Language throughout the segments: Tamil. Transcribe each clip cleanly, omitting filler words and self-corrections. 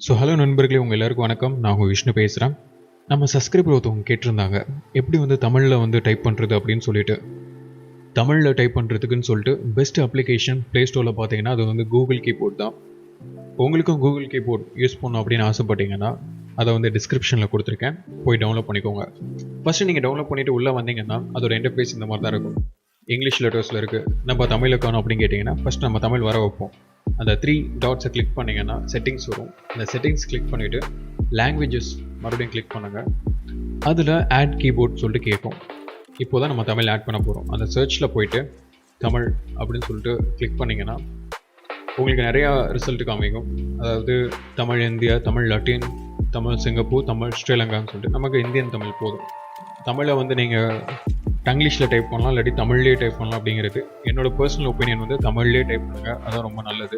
ஹலோ நண்பர்களே, உங்கள் எல்லாருக்கும் வணக்கம். நான் உங்கள் விஷ்ணு பேசுகிறேன். நம்ம சப்ஸ்கிரைபர் ஒருத்தவங்க கேட்டிருந்தாங்க, எப்படி தமிழில் டைப் பண்ணுறது அப்படின்னு சொல்லிட்டு. தமிழில் டைப் பண்ணுறதுக்குன்னு சொல்லிட்டு பெஸ்ட் அப்ளிகேஷன் ப்ளே ஸ்டோரில் பார்த்தீங்கன்னா அது கூகுள் கீபோர்ட் தான். உங்களுக்கும் கூகுள் கீபோர்ட் யூஸ் பண்ணணும் அப்படின்னு ஆசைப்பட்டீங்கன்னா அதை டிஸ்கிரிப்ஷனில் கொடுத்துருக்கேன், போய் டவுன்லோட் பண்ணிக்கோங்க. ஃபஸ்ட்டு நீங்கள் டவுன்லோட் பண்ணிவிட்டு உள்ளே வந்தீங்கன்னா அதோட இன்டர்ஃபேஸ் இந்த மாதிரி தான் இருக்கும். இங்கிலீஷ் லெட்டர்ஸில் இருக்குது. நம்ம தமிழில் காணும் அப்படின்னு கேட்டிங்கன்னா ஃபஸ்ட் நம்ம தமிழ் வர வைப்போம். அந்த 3 டாட்ஸை கிளிக் பண்ணிங்கன்னா செட்டிங்ஸ் வரும். அந்த செட்டிங்ஸ் கிளிக் பண்ணிவிட்டு லாங்குவேஜஸ் மறுபடியும் கிளிக் பண்ணுங்கள். அதில் ஆட் கீபோர்ட் சொல்லிட்டு கேட்கும். இப்போ தான் நம்ம தமிழ் ஆட் பண்ண போகிறோம். அந்த சர்ச்சில் போயிட்டு தமிழ் அப்படின்னு சொல்லிட்டு கிளிக் பண்ணிங்கன்னா உங்களுக்கு நிறையா ரிசல்ட் காமிக்கும். அதாவது Tamil India, Tamil Latin, Tamil Singapore, Tamil ஸ்ரீலங்கான்னு சொல்லிட்டு நமக்கு இந்தியன் தமிழ் போதும். தமிழை நீங்கள் டங்கிலீஷில் டைப் பண்ணலாம், இல்லாட்டி தமிழ்லேயே டைப் பண்ணலாம். அப்படிங்கிறது என்னோடய பர்சனல் ஒப்பீனியன். தமிழ்லேயே டைப் பண்ணுங்கள், அதான் ரொம்ப நல்லது.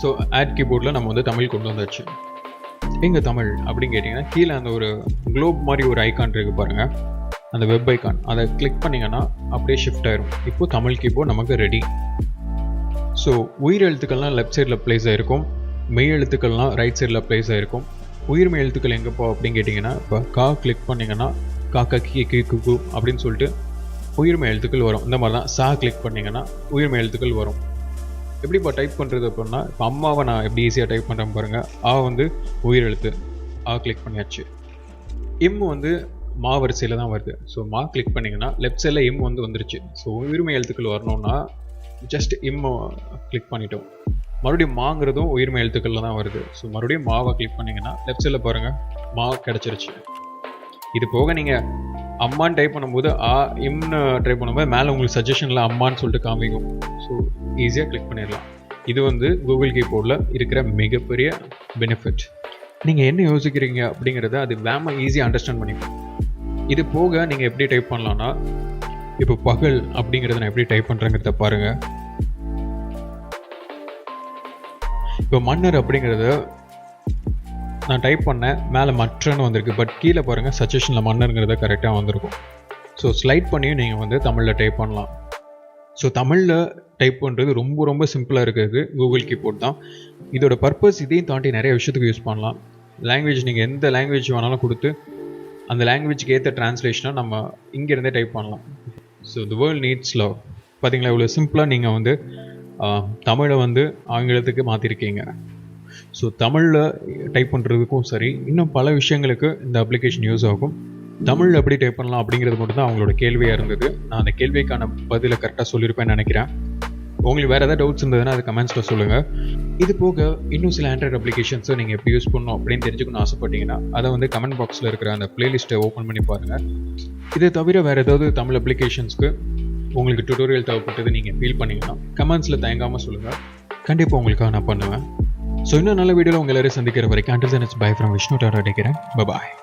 ஸோ ஆட் கீபோர்டில் நம்ம தமிழ் கொண்டு வந்தாச்சு. எங்கள் தமிழ் அப்படின்னு கேட்டிங்கன்னா கீழே அந்த ஒரு குளோப் மாதிரி ஒரு ஐக்கான் இருக்குது பாருங்கள், அந்த வெப் ஐக்கான். அதை கிளிக் பண்ணிங்கன்னா அப்படியே ஷிஃப்ட் ஆயிரும். இப்போது தமிழ் கீபோர்ட் நமக்கு ரெடி. ஸோ உயிர் எழுத்துக்கள்லாம் லெஃப்ட் சைடில் ப்ளேஸ் ஆகிருக்கும், மெய் எழுத்துக்கள்லாம் ரைட் சைடில் ப்ளேஸ் ஆகிருக்கும். உயிர்மெய் எழுத்துக்கள் எங்கேப்போ அப்படின்னு கேட்டிங்கன்னா இப்போ கா கிளிக் பண்ணிங்கன்னா காக்கா கி கி குக்கு அப்படின்னு சொல்லிட்டு உயிர்மெய் எழுத்துக்கள் வரும். இந்த மாதிரி தான் சா கிளிக் பண்ணிங்கன்னா உயிர்மெய் எழுத்துக்கள் வரும். எப்படிப்பா டைப் பண்ணுறது அப்படின்னா, இப்போ அம்மாவை நான் எப்படி ஈஸியாக டைப் பண்ணுறேன் பாருங்கள். ஆ உயிர் எழுத்து, ஆ கிளிக் பண்ணியாச்சு. இம் மா வரிசையில் தான் வருது. ஸோ மா கிளிக் பண்ணிங்கன்னா லெஃப்ட் சைடில் இம் வந்துருச்சு. ஸோ உயிர்மெய் எழுத்துக்கள் வரணும்னா ஜஸ்ட் இம் கிளிக் பண்ணிட்டோம். மறுபடியும் மாங்கிறதும் உயிர்மெய் எழுத்துக்களில் தான் வருது. ஸோ மறுபடியும் மாவை கிளிக் பண்ணிங்கன்னா லெஃப்ட் சைடில் பாருங்கள் மா கிடச்சிருச்சு. இது போக நீங்கள் அம்மான்னு டைப் பண்ணும்போது இம்னு டைப் பண்ணும்போது மேலே உங்களுக்கு சஜஷனில் அம்மான்னு சொல்லிட்டு காமிக்கும். ஸோ ஈஸியாக கிளிக் பண்ணிடலாம். இது கூகுள் கீபோர்டில் இருக்கிற மிகப்பெரிய பெனிஃபிட். நீங்கள் என்ன யோசிக்கிறீங்க அப்படிங்கிறத அது வேகமாக ஈஸியாக அண்டர்ஸ்டாண்ட் பண்ணிக்கும். இது போக நீங்கள் எப்படி டைப் பண்ணலான்னா, இப்போ பகல் அப்படிங்கிறத நான் எப்படி டைப் பண்ணுறேங்கிறத பாருங்கள். இப்போ மன்னர் அப்படிங்கிறத நான் டைப் பண்ணேன், மேலே மற்றன்னு வந்திருக்கு. பட் கீழே பாருங்கள் சஜஷனில் மன்னருங்கிறத கரெக்டாக வந்திருக்கும். ஸோ ஸ்லைட் பண்ணியும் நீங்கள் தமிழில் டைப் பண்ணலாம். ஸோ தமிழில் டைப் பண்ணுறது ரொம்ப ரொம்ப சிம்பிளாக இருக்கிறது கூகுள் கீபோர்ட் தான். இதோட பர்பஸ் இதையும் தாண்டி நிறைய விஷயத்துக்கு யூஸ் பண்ணலாம். லாங்குவேஜ் நீங்கள் எந்த லாங்குவேஜ் வேணாலும் கொடுத்து அந்த லாங்குவேஜ்க்கு ஏற்ற ட்ரான்ஸ்லேஷனாக நம்ம இங்கேருந்தே டைப் பண்ணலாம். So the world needs love. பார்த்தீங்களா, இவ்வளோ சிம்பிளாக நீங்கள் தமிழை ஆங்கிலத்துக்கு மாற்றிருக்கீங்க. ஸோ தமிழில் டைப் பண்ணுறதுக்கும் சரி, இன்னும் பல விஷயங்களுக்கு இந்த அப்ளிகேஷன் யூஸ் ஆகும். தமிழில் எப்படி டைப் பண்ணலாம் அப்படிங்கிறது மட்டும் தான் அவங்களோட கேள்வியாக இருந்தது. நான் அந்த கேள்விக்கான பதிலை கரெக்டாக சொல்லியிருப்பேன்னு நினைக்கிறேன். உங்களுக்கு வேறு ஏதாவது டவுட்ஸ் இருந்ததுன்னா அது கமெண்ட்ஸில் சொல்லுங்கள். இது போக இன்னும் சில ஆண்ட்ராய்டு அப்ளிகேஷன்ஸை நீங்கள் எப்படி யூஸ் பண்ணணும் அப்படின்னு தெரிஞ்சுக்கணும்னு ஆசைப்பட்டீங்கன்னா அதை கமெண்ட் பாக்ஸில் இருக்கிற அந்த பிளேலிஸ்ட்டை ஓப்பன் பண்ணி பாருங்கள். இதை தவிர வேறு ஏதாவது தமிழ் அப்ளிகேஷன்ஸ்க்கு உங்களுக்கு டுட்டோரியல் தேவைப்பட்டது நீங்கள் ஃபீல் பண்ணிங்கன்னா கமெண்ட்ஸில் தயங்காமல் சொல்லுங்கள். கண்டிப்பாக உங்களுக்காக நான் பண்ணுவேன். ஸோ இன்னும் நல்ல வீடியோவில் உங்கள் எல்லாரும் சந்திக்கிற வரைக்கும் until then it's bye from Vishnoo. Take care. Bye bye.